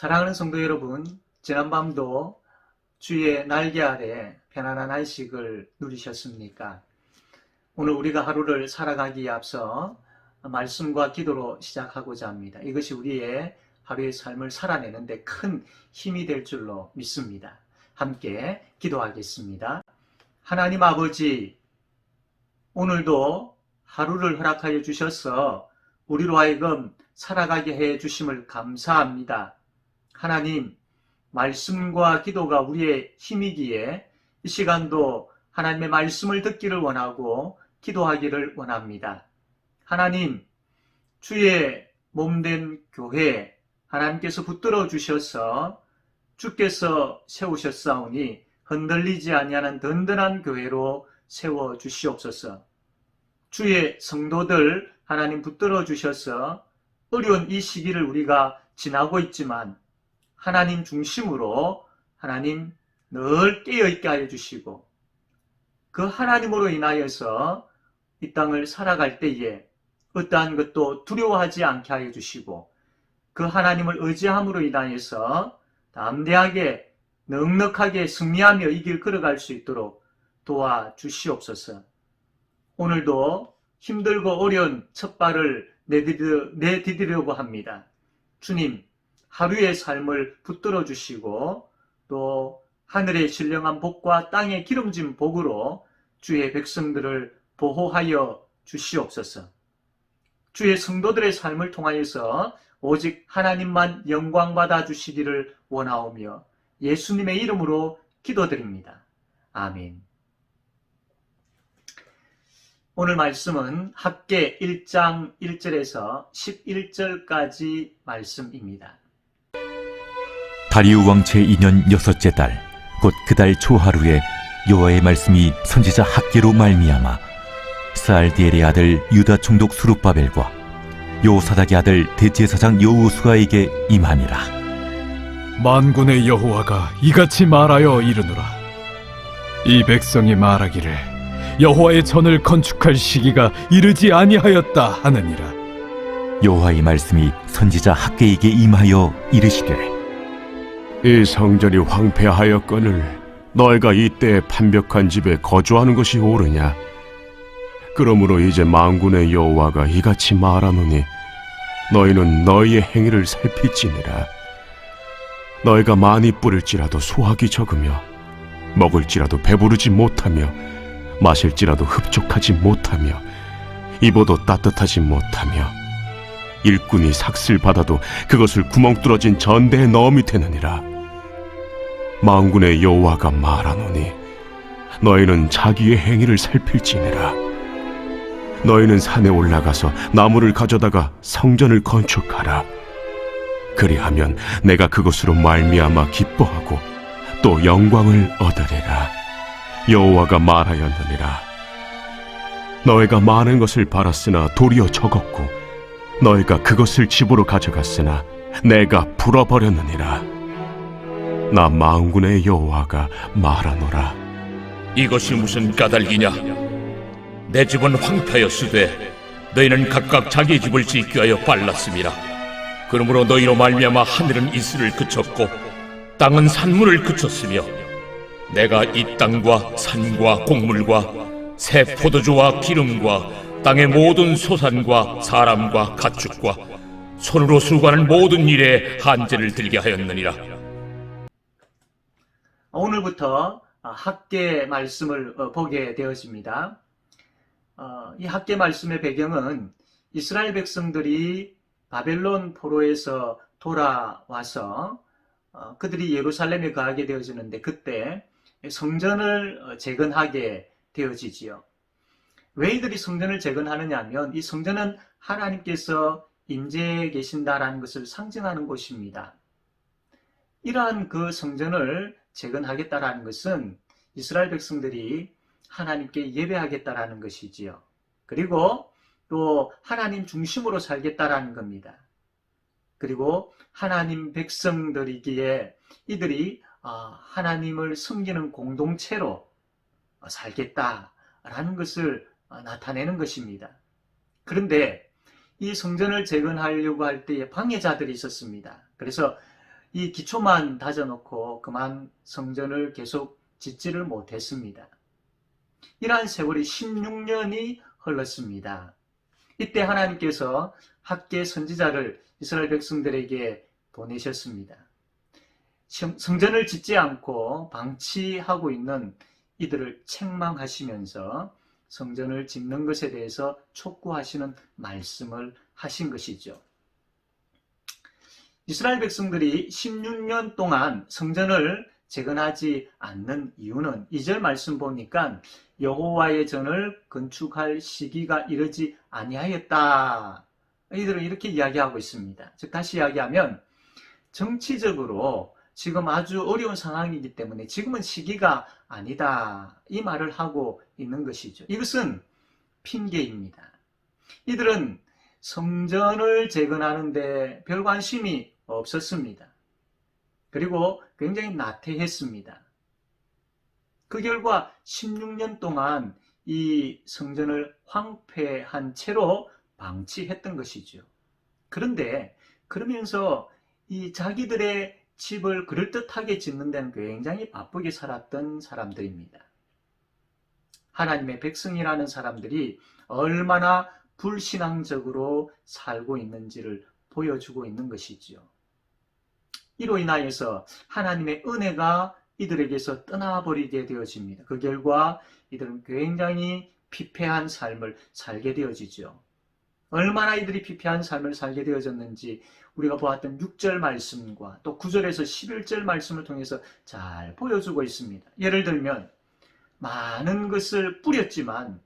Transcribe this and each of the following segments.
사랑하는 성도 여러분, 지난밤도 주의 날개 아래 편안한 안식을 누리셨습니까? 오늘 우리가 하루를 살아가기에 앞서 말씀과 기도로 시작하고자 합니다. 이것이 우리의 하루의 삶을 살아내는데 큰 힘이 될 줄로 믿습니다. 함께 기도하겠습니다. 하나님 아버지, 오늘도 하루를 허락하여 주셔서 우리로 하여금 살아가게 해 주심을 감사합니다. 하나님, 말씀과 기도가 우리의 힘이기에 이 시간도 하나님의 말씀을 듣기를 원하고 기도하기를 원합니다. 하나님, 주의 몸된 교회 하나님께서 붙들어 주셔서 주께서 세우셨사오니 흔들리지 아니하는 든든한 교회로 세워 주시옵소서. 주의 성도들 하나님 붙들어 주셔서 어려운 이 시기를 우리가 지나고 있지만 하나님 중심으로 하나님 늘 깨어있게 하여 주시고 그 하나님으로 인하여서 이 땅을 살아갈 때에 어떠한 것도 두려워하지 않게 하여 주시고 그 하나님을 의지함으로 인하여서 담대하게 넉넉하게 승리하며 이 길 걸어갈 수 있도록 도와주시옵소서. 오늘도 힘들고 어려운 첫 발을 내디디려고 합니다. 주님, 하루의 삶을 붙들어 주시고 또 하늘의 신령한 복과 땅의 기름진 복으로 주의 백성들을 보호하여 주시옵소서. 주의 성도들의 삶을 통하여서 오직 하나님만 영광받아 주시기를 원하오며 예수님의 이름으로 기도드립니다. 아멘. 오늘 말씀은 학개 1장 1절에서 11절까지 말씀입니다. 다리우 왕 제2년 6째 달, 곧 그 달 초하루에 여호와의 말씀이 선지자 학개로 말미암아 스알디엘의 아들 유다 총독 수룹바벨과 요사닥의 아들 대제사장 여호수아에게 임하니라. 만군의 여호와가 이같이 말하여 이르노라. 이 백성이 말하기를 여호와의 전을 건축할 시기가 이르지 아니하였다 하느니라. 여호와의 말씀이 선지자 학개에게 임하여 이르시되 이 성전이 황폐하였거늘 너희가 이때 판벽한 집에 거주하는 것이 옳으냐? 그러므로 이제 만군의 여호와가 이같이 말하노니 너희는 너희의 행위를 살필지니라. 너희가 많이 뿌릴지라도 수확이 적으며 먹을지라도 배부르지 못하며 마실지라도 흡족하지 못하며 입어도 따뜻하지 못하며 일꾼이 삭슬 받아도 그것을 구멍 뚫어진 전대에 넣음이 되느니라. 만군의 여호와가 말하노니 너희는 자기의 행위를 살필지니라. 너희는 산에 올라가서 나무를 가져다가 성전을 건축하라. 그리하면 내가 그것으로 말미암아 기뻐하고 또 영광을 얻으리라. 여호와가 말하였느니라. 너희가 많은 것을 바랐으나 도리어 적었고 너희가 그것을 집으로 가져갔으나 내가 불어버렸느니라. 나 만군의 여호와가 말하노라. 이것이 무슨 까닭이냐? 내 집은 황폐하였으되 너희는 각각 자기 집을 짓기 위하여 빨랐음이라. 그러므로 너희로 말미암아 하늘은 이슬을 그쳤고 땅은 산물을 그쳤으며 내가 이 땅과 산과 곡물과 새 포도주와 기름과 땅의 모든 소산과 사람과 가축과 손으로 수고하는 모든 일에 한제를 들게 하였느니라. 오늘부터 학개 말씀을 보게 되어집니다. 이 학개 말씀의 배경은 이스라엘 백성들이 바벨론 포로에서 돌아와서 그들이 예루살렘에 거하게 되어지는데 그때 성전을 재건하게 되어지지요. 왜 이들이 성전을 재건하느냐 하면 이 성전은 하나님께서 임재해 계신다라는 것을 상징하는 곳입니다. 이러한 그 성전을 재건하겠다라는 것은 이스라엘 백성들이 하나님께 예배하겠다라는 것이지요. 그리고 또 하나님 중심으로 살겠다라는 겁니다. 그리고 하나님 백성들이기에 이들이 하나님을 섬기는 공동체로 살겠다라는 것을 나타내는 것입니다. 그런데 이 성전을 재건하려고 할 때에 방해자들이 있었습니다. 그래서 이 기초만 다져놓고 그만 성전을 계속 짓지를 못했습니다. 이러한 세월이 16년이 흘렀습니다. 이때 하나님께서 학개 선지자를 이스라엘 백성들에게 보내셨습니다. 성전을 짓지 않고 방치하고 있는 이들을 책망하시면서 성전을 짓는 것에 대해서 촉구하시는 말씀을 하신 것이죠. 이스라엘 백성들이 16년 동안 성전을 재건하지 않는 이유는 2절 말씀 보니까 여호와의 전을 건축할 시기가 이르지 아니하였다. 이들은 이렇게 이야기하고 있습니다. 즉 다시 이야기하면 정치적으로 지금 아주 어려운 상황이기 때문에 지금은 시기가 아니다. 이 말을 하고 있는 것이죠. 이것은 핑계입니다. 이들은 성전을 재건하는데 별 관심이 없었습니다. 그리고 굉장히 나태했습니다. 그 결과 16년 동안 이 성전을 황폐한 채로 방치했던 것이죠. 그런데 그러면서 이 자기들의 집을 그럴듯하게 짓는 데는 굉장히 바쁘게 살았던 사람들입니다. 하나님의 백성이라는 사람들이 얼마나 불신앙적으로 살고 있는지를 보여주고 있는 것이지요. 이로 인하여서 하나님의 은혜가 이들에게서 떠나버리게 되어집니다. 그 결과 이들은 굉장히 피폐한 삶을 살게 되어지죠. 얼마나 이들이 피폐한 삶을 살게 되어졌는지 우리가 보았던 6절 말씀과 또 9절에서 11절 말씀을 통해서 잘 보여주고 있습니다. 예를 들면 많은 것을 뿌렸지만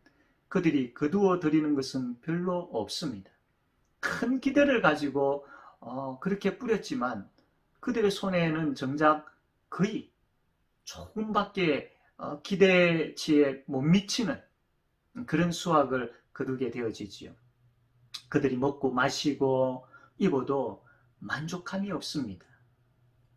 그들이 거두어 들이는 것은 별로 없습니다. 큰 기대를 가지고 그렇게 뿌렸지만 그들의 손에는 정작 거의 조금밖에 기대치에 못 미치는 그런 수확을 거두게 되어지지요. 그들이 먹고 마시고 입어도 만족함이 없습니다.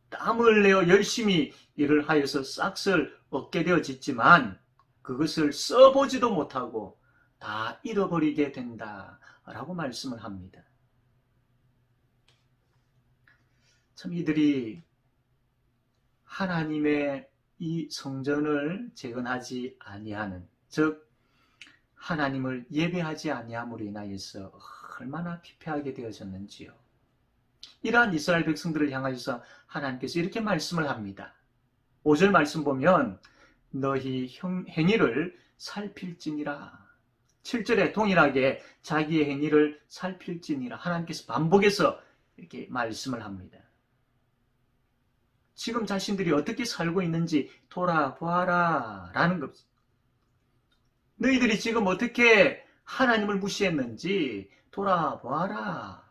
땀을 내어 열심히 일을 하여서 싹을 얻게 되어지지만 그것을 써보지도 못하고 다 잃어버리게 된다라고 말씀을 합니다. 참 이들이 하나님의 이 성전을 재건하지 아니하는, 즉 하나님을 예배하지 아니함으로 인하여서 얼마나 피폐하게 되어졌는지요. 이러한 이스라엘 백성들을 향하여서 하나님께서 이렇게 말씀을 합니다. 5절 말씀 보면 너희 행위를 살필지니라. 7절에 동일하게 자기의 행위를 살필지니라. 하나님께서 반복해서 이렇게 말씀을 합니다. 지금 자신들이 어떻게 살고 있는지 돌아보아라 라는 겁니다. 너희들이 지금 어떻게 하나님을 무시했는지 돌아보아라.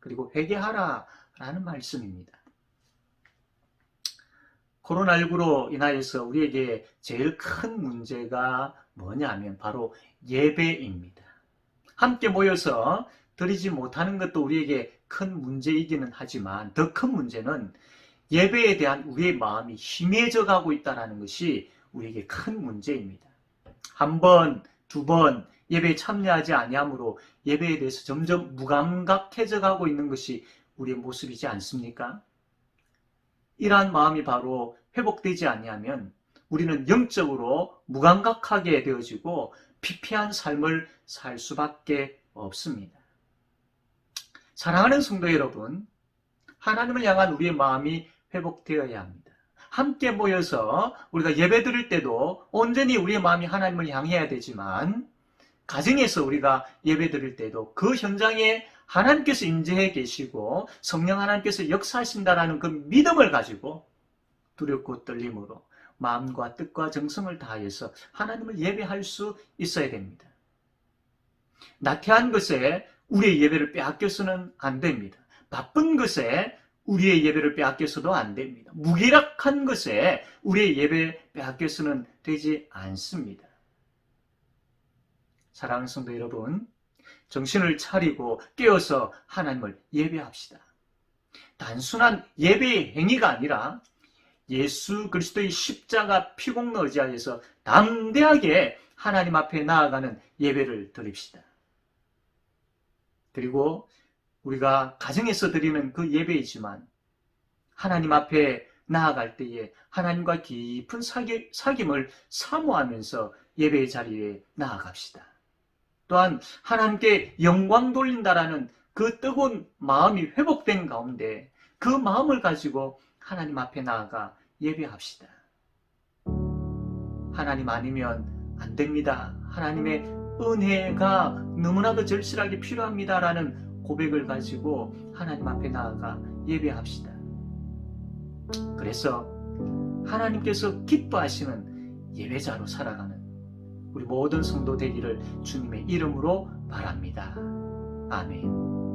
그리고 회개하라 라는 말씀입니다. 코로나19로 인하여서 우리에게 제일 큰 문제가 뭐냐면 바로 예배입니다. 함께 모여서 드리지 못하는 것도 우리에게 큰 문제이기는 하지만 더 큰 문제는 예배에 대한 우리의 마음이 희미해져 가고 있다는 것이 우리에게 큰 문제입니다. 한 번, 두 번 예배에 참여하지 아니함으로 예배에 대해서 점점 무감각해져 가고 있는 것이 우리의 모습이지 않습니까? 이러한 마음이 바로 회복되지 아니하면 우리는 영적으로 무감각하게 되어지고 피폐한 삶을 살 수밖에 없습니다. 사랑하는 성도 여러분, 하나님을 향한 우리의 마음이 회복되어야 합니다. 함께 모여서 우리가 예배 드릴 때도 온전히 우리의 마음이 하나님을 향해야 되지만 가정에서 우리가 예배 드릴 때도 그 현장에 하나님께서 임재해 계시고 성령 하나님께서 역사하신다라는 그 믿음을 가지고 두렵고 떨림으로 마음과 뜻과 정성을 다해서 하나님을 예배할 수 있어야 됩니다. 나태한 것에 우리의 예배를 빼앗겨서는 안 됩니다. 바쁜 것에 우리의 예배를 빼앗겨서도 안 됩니다. 무기력한 것에 우리의 예배 빼앗겨서는 되지 않습니다. 사랑하는 성도 여러분, 정신을 차리고 깨어서 하나님을 예배합시다. 단순한 예배의 행위가 아니라 예수 그리스도의 십자가 피공로 의지하여서 담대하게 하나님 앞에 나아가는 예배를 드립시다. 그리고 우리가 가정에서 드리는 그 예배이지만 하나님 앞에 나아갈 때에 하나님과 깊은 사귐을 사모하면서 예배의 자리에 나아갑시다. 또한 하나님께 영광 돌린다라는 그 뜨거운 마음이 회복된 가운데 그 마음을 가지고 하나님 앞에 나아가 예배합시다. 하나님 아니면 안 됩니다. 하나님의 은혜가 너무나도 절실하게 필요합니다라는 고백을 가지고 하나님 앞에 나아가 예배합시다. 그래서 하나님께서 기뻐하시는 예배자로 살아가는 우리 모든 성도 되기를 주님의 이름으로 바랍니다. 아멘.